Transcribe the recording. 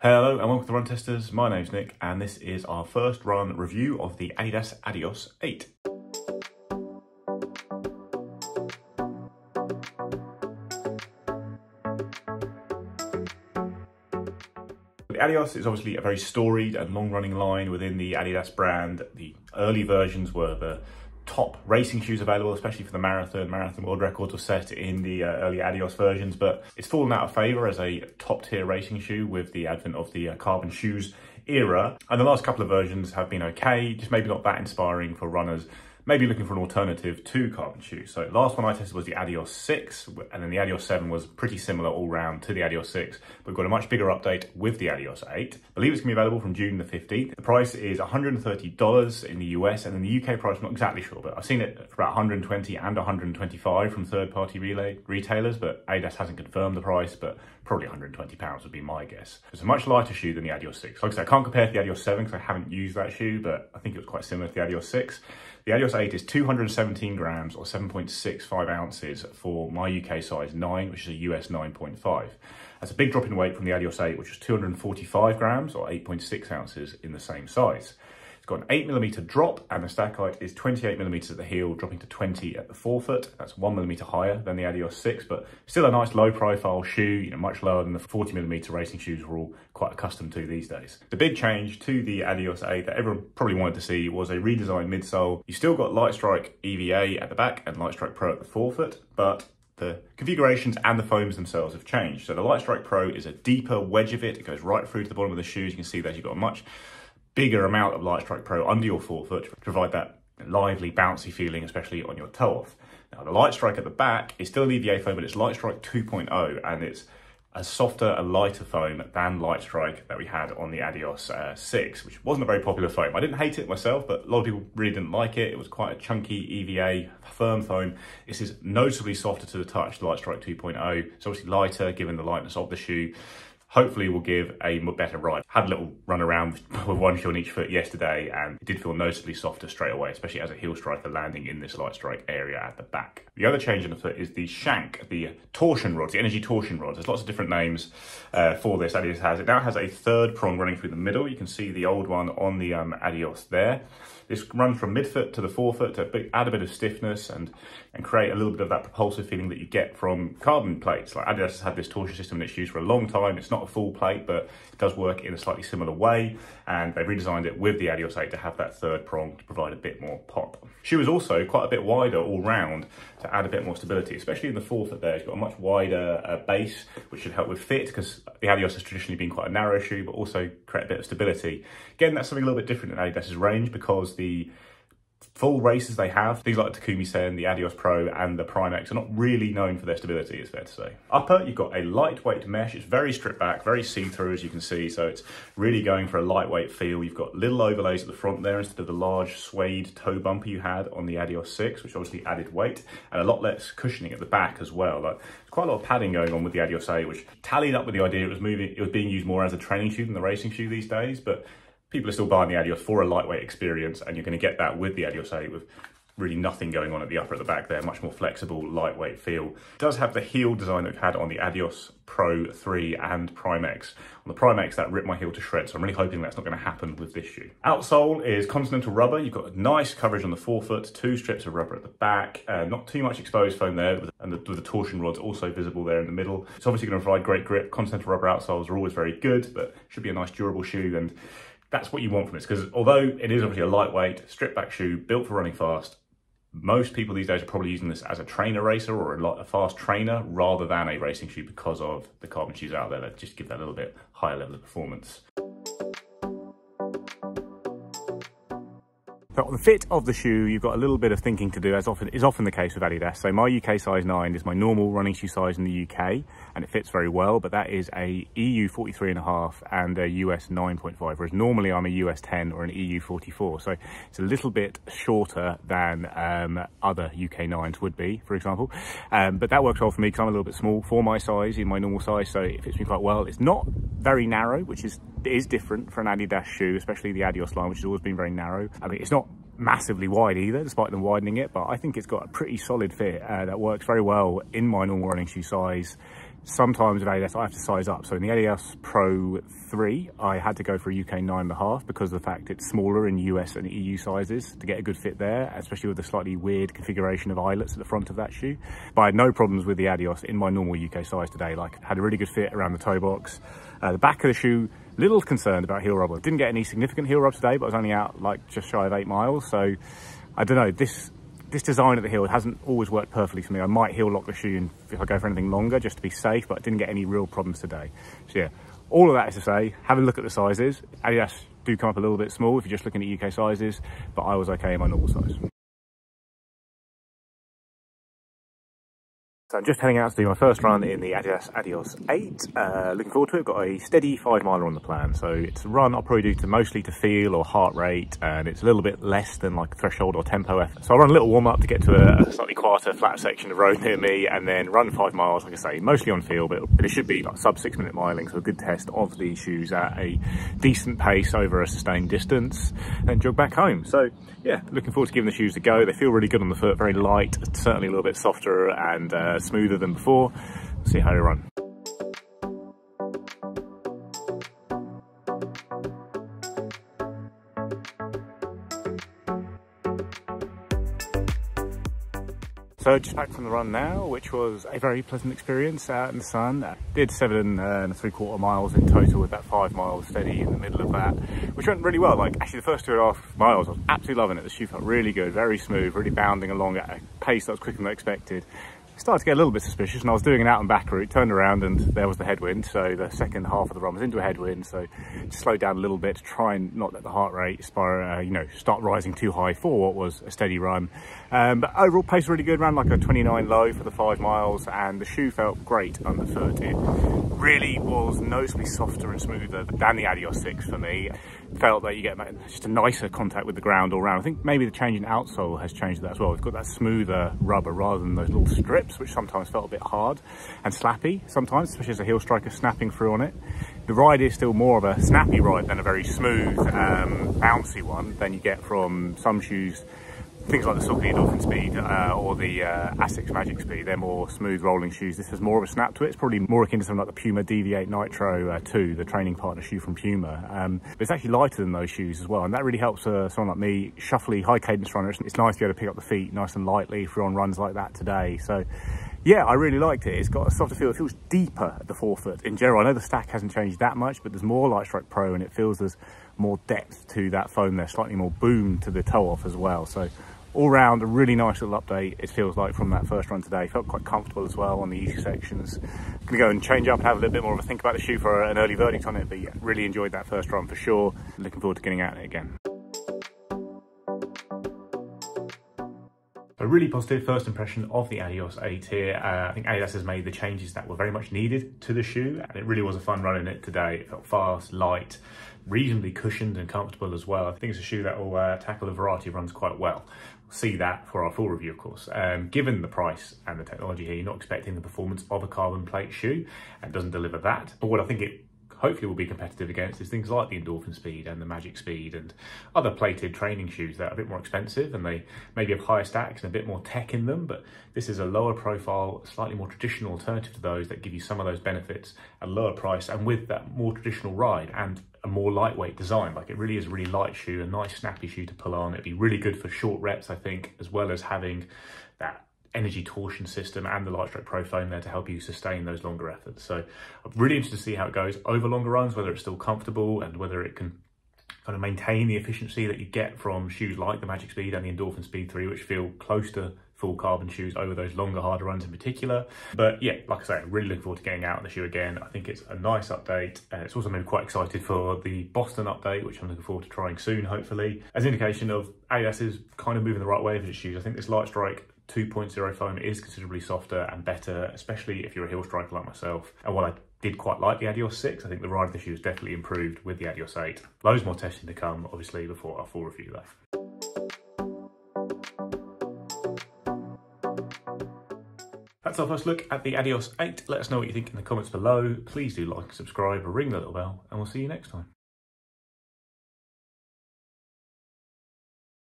Hello and welcome to Run Testers. My name's Nick and this is our first run review of the Adidas Adios 8. The Adios is obviously a very storied and long-running line within the Adidas brand. The early versions were the top racing shoes available, especially for the marathon. Marathon world records were set in the early Adios versions, but it's fallen out of favour as a top-tier racing shoe with the advent of the carbon shoes era. And the last couple of versions have been okay, just maybe not that inspiring for runners, maybe looking for an alternative to carbon shoes. So the last one I tested was the Adios 6, and then the Adios 7 was pretty similar all round to the Adios 6. We've got a much bigger update with the Adios 8. I believe it's going to be available from June the 15th. The price is $130 in the US, and in the UK price, I'm not exactly sure, but I've seen it for about $120 and $125 from third-party retailers, but Adidas hasn't confirmed the price, but probably £120 would be my guess. It's a much lighter shoe than the Adios 6. Like I said, I can't compare to the Adios 7 because I haven't used that shoe, but I think it was quite similar to the Adios 6. The Adios 8 is 217 grams or 7.65 ounces for my UK size 9, which is a US 9.5. That's a big drop in weight from the Adios 8, which was 245 grams or 8.6 ounces in the same size. It's got an 8mm drop and the stack height is 28mm at the heel, dropping to 20 at the forefoot. That's 1mm higher than the Adios 6, but still a nice low profile shoe, much lower than the 40mm racing shoes we're all quite accustomed to these days. The big change to the Adios 8 that everyone probably wanted to see was a redesigned midsole. You've still got Lightstrike EVA at the back and Lightstrike Pro at the forefoot, but the configurations and the foams themselves have changed. So the Lightstrike Pro is a deeper wedge of it. It goes right through to the bottom of the shoes. You can see that you've got a much bigger amount of Lightstrike Pro under your forefoot to provide that lively, bouncy feeling, especially on your toe off. Now, the Lightstrike at the back is still an EVA foam, but it's Lightstrike 2.0, and it's a softer and lighter foam than Lightstrike that we had on the Adios 6, which wasn't a very popular foam. I didn't hate it myself, but a lot of people really didn't like it. It was quite a chunky EVA firm foam. This is noticeably softer to the touch, the Lightstrike 2.0. It's obviously lighter given the lightness of the shoe. Hopefully will give a better ride. Had a little run around with one shoe on each foot yesterday and it did feel noticeably softer straight away, especially as a heel striker landing in this Lightstrike area at the back. The other change in the foot is the shank, the torsion rods, the energy torsion rods. There's lots of different names for this. Adidas has it now has a third prong running through the middle. You can see the old one on the Adios there. This runs from midfoot to the forefoot to add a bit of stiffness and create a little bit of that propulsive feeling that you get from carbon plates. Like Adidas has had this torsion system in its use for a long time. It's not a full plate, but it does work in a slightly similar way. And they've redesigned it with the Adios 8 to have that third prong to provide a bit more pop. Shoe is also quite a bit wider all round to add a bit more stability, especially in the forefoot there. It's got a much wider base, which should help with fit because the Adios has traditionally been quite a narrow shoe, but also create a bit of stability. Again, that's something a little bit different in Adidas's range because the full races they have, things like the Takumi Sen, the Adios Pro and the Prime X are not really known for their stability, it's fair to say. Upper, you've got a lightweight mesh. It's very stripped back, very see-through as you can see, so it's really going for a lightweight feel. You've got little overlays at the front there instead of the large suede toe bumper you had on the Adios 6, which obviously added weight, and a lot less cushioning at the back as well. Like, there's quite a lot of padding going on with the Adios 8, which tallied up with the idea it was being used more as a training shoe than the racing shoe these days, but people are still buying the Adios for a lightweight experience, and you're going to get that with the Adios 8 with really nothing going on at the upper at the back there, much more flexible, lightweight feel. It does have the heel design that we've had on the Adios Pro 3 and Prime X. On the Prime X, that ripped my heel to shreds, so I'm really hoping that's not going to happen with this shoe. Outsole is continental rubber. You've got nice coverage on the forefoot, 2 strips of rubber at the back, not too much exposed foam there, and with the torsion rods also visible there in the middle. It's obviously going to provide great grip. Continental rubber outsoles are always very good, but should be a nice durable shoe, and that's what you want from this, because although it is obviously a lightweight, stripped back shoe, built for running fast, most people these days are probably using this as a trainer racer or a fast trainer rather than a racing shoe because of the carbon shoes out there that just give that little bit higher level of performance. So on the fit of the shoe, you've got a little bit of thinking to do, as is often the case with Adidas. So my UK size 9 is my normal running shoe size in the UK, and it fits very well, but that is a EU 43.5 and a US 9.5, whereas normally I'm a US 10 or an EU 44. So it's a little bit shorter than other UK 9s would be, for example. But that works well for me because I'm a little bit small for my size, in my normal size, so it fits me quite well. It's not very narrow, which is different for an Adidas shoe, especially the Adios line, which has always been very narrow. I mean, it's not massively wide either, despite them widening it, but I think it's got a pretty solid fit that works very well in my normal running shoe size. sometimes with Adidas I have to size up. So in the Adidas Pro 3, I had to go for a UK 9.5 because of the fact it's smaller in US and EU sizes to get a good fit there, especially with the slightly weird configuration of eyelets at the front of that shoe. But I had no problems with the Adios in my normal UK size today. Like, had a really good fit around the toe box. The back of the shoe, little concerned about heel rub. Didn't get any significant heel rub today, but I was only out like just shy of 8 miles. So I don't know, this design at the heel hasn't always worked perfectly for me. I might heel lock the shoe if I go for anything longer just to be safe, but I didn't get any real problems today. So yeah, all of that is to say, have a look at the sizes. Adidas do come up a little bit small if you're just looking at UK sizes, but I was okay in my normal size. So I'm just heading out to do my first run in the Adidas Adios 8. Looking forward to it. Got a steady 5 miler on the plan. So it's a run I'll probably do mostly to feel or heart rate, and it's a little bit less than like threshold or tempo effort. So I'll run a little warm up to get to a slightly quieter, flat section of road near me, and then run 5 miles, like I say, mostly on feel, but it should be like sub 6 minute miling. So a good test of these shoes at a decent pace over a sustained distance, and then jog back home. So yeah, looking forward to giving the shoes a go. They feel really good on the foot, very light, certainly a little bit softer and smoother than before. See how they run. So just back from the run now, which was a very pleasant experience out in the sun. Did 7 3/4 miles in total with that 5 miles steady in the middle of that, which went really well. Like actually the first 2.5 miles, I was absolutely loving it. The shoe felt really good, very smooth, really bounding along at a pace that was quicker than I expected. Started to get a little bit suspicious, and I was doing an out and back route, turned around and there was the headwind. So the second half of the run was into a headwind, so just slowed down a little bit to try and not let the heart rate start rising too high for what was a steady run. But overall pace really good, ran like a 29 low for the 5 miles, and the shoe felt great underfoot. It really was noticeably softer and smoother than the Adios 6 for me. Felt that you get just a nicer contact with the ground all around. I think maybe the change in outsole has changed that as well. We've got that smoother rubber rather than those little strips, which sometimes felt a bit hard and slappy sometimes, especially as a heel striker snapping through on it. The ride is still more of a snappy ride than a very smooth, bouncy one than you get from some shoes. Things like the Saucony Endorphin Speed or the Asics Magic Speed, they're more smooth rolling shoes. This has more of a snap to it. It's probably more akin to something like the Puma DV8 Nitro 2, the training partner shoe from Puma. But it's actually lighter than those shoes as well, and that really helps someone like me, shuffly, high cadence runner. It's nice to be able to pick up the feet nice and lightly if you're on runs like that today. So yeah, I really liked it. It's got a softer feel. It feels deeper at the forefoot in general. I know the stack hasn't changed that much, but there's more Lightstrike Pro, and it feels there's more depth to that foam there, slightly more boom to the toe off as well. So all round, a really nice little update, it feels like, from that first run today. Felt quite comfortable as well on the easy sections. Gonna go and change up and have a little bit more of a think about the shoe for an early verdict on it, but yeah, really enjoyed that first run for sure. Looking forward to getting out in it again. A really positive first impression of the Adios 8 here. I think Adidas has made the changes that were very much needed to the shoe, and it really was a fun run in it today. It felt fast, light, reasonably cushioned and comfortable as well. I think it's a shoe that will tackle a variety of runs quite well. We'll see that for our full review, of course. Given the price and the technology here, you're not expecting the performance of a carbon plate shoe, and doesn't deliver that. But what I think it hopefully will be competitive against is things like the Endorphin Speed and the Magic Speed and other plated training shoes that are a bit more expensive, and they maybe have higher stacks and a bit more tech in them, but this is a lower profile, slightly more traditional alternative to those that give you some of those benefits at a lower price, and with that more traditional ride and a more lightweight design. Like, it really is a really light shoe, a nice snappy shoe to pull on. It'd be really good for short reps, I think, as well as having that energy torsion system and the Lightstrike Pro foam there to help you sustain those longer efforts. So I'm really interested to see how it goes over longer runs, whether it's still comfortable and whether it can kind of maintain the efficiency that you get from shoes like the Magic Speed and the Endorphin Speed 3, which feel close to full carbon shoes over those longer, harder runs in particular. But yeah, like I say, I'm really looking forward to getting out on the shoe again. I think it's a nice update. It's also made me quite excited for the Boston update, which I'm looking forward to trying soon, hopefully. As an indication of Adidas is kind of moving the right way with its shoes. I think this Lightstrike 2.0 foam is considerably softer and better, especially if you're a heel striker like myself. And while I did quite like the Adios 6, I think the ride of the shoe has definitely improved with the Adios 8. Loads more testing to come, obviously, before our full review though. That's our first look at the Adios 8. Let us know what you think in the comments below. Please do like and subscribe, ring the little bell, and we'll see you next time.